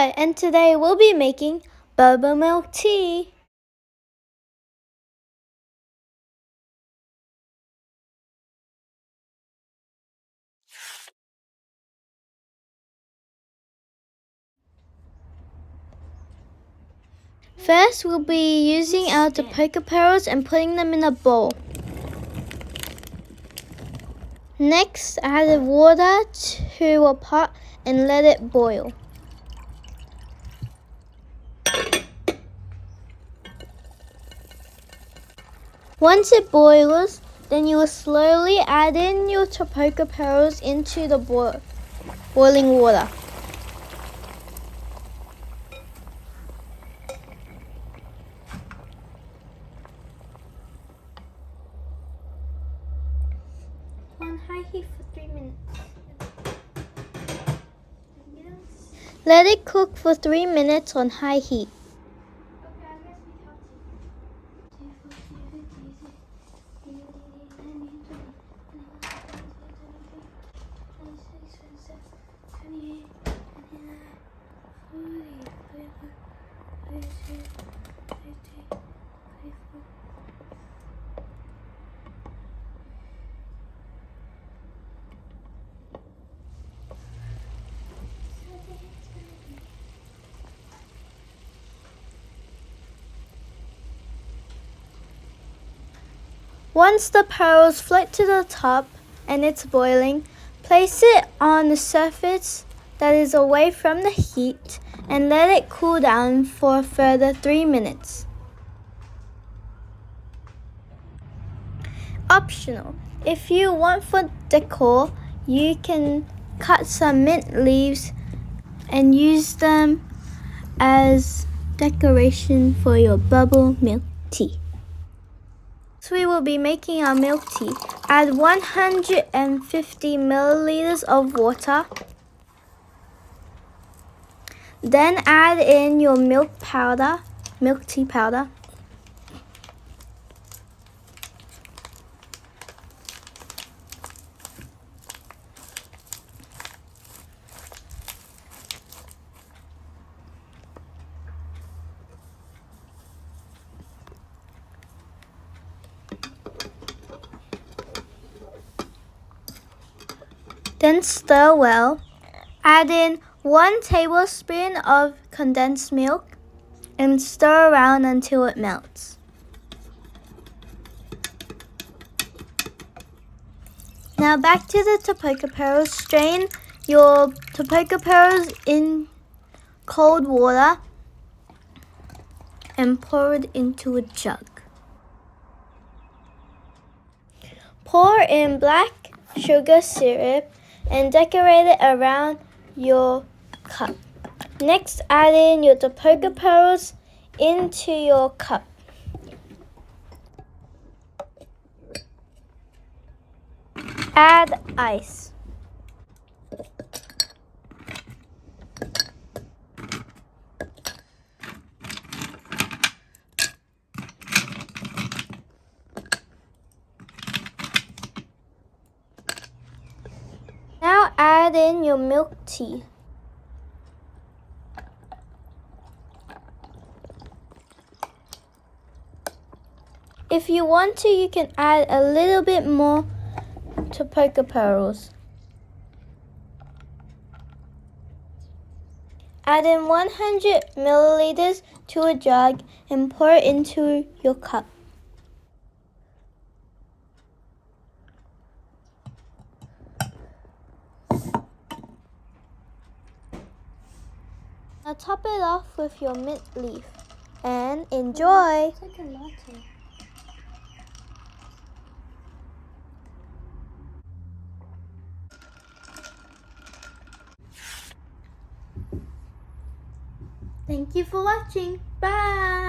Cha, and today we'll be making boba milk tea. First, we'll be using our Tapioca pearls and putting them in a bowl. Next, add water to a pot and let it boil. Once it boils, then you will slowly add in your Tapioca pearls into the boiling water. On high heat for 3 minutes. Let it cook for 3 minutes on high heat. Once the pearls float to the top and it's boiling, place it on a surface that is away from the heat and let it cool down for a further 3 minutes. Optional. If you want for decor, you can cut some mint leaves and use them as decoration for your bubble milk tea. So we will be making our milk tea. Add 150 milliliters of water. Then add in your milk tea powder. Then stir well. Add in 1 tablespoon of condensed milk and stir around until it melts. Now back to the Tapioca pearls. Strain your Tapioca pearls in cold water and pour it into a jug. Pour in black sugar syrup and decorate it around your cup. Next, add in your Tapioca pearls into your cup. Add ice. Now add in your milk tea. If you want to, you can add a little bit more Tapioca pearls. Add in 100 milliliters to a jug and pour it into your cup. Now top it off with your mint leaf and enjoy. It's like a latte. Thank you for watching. Bye.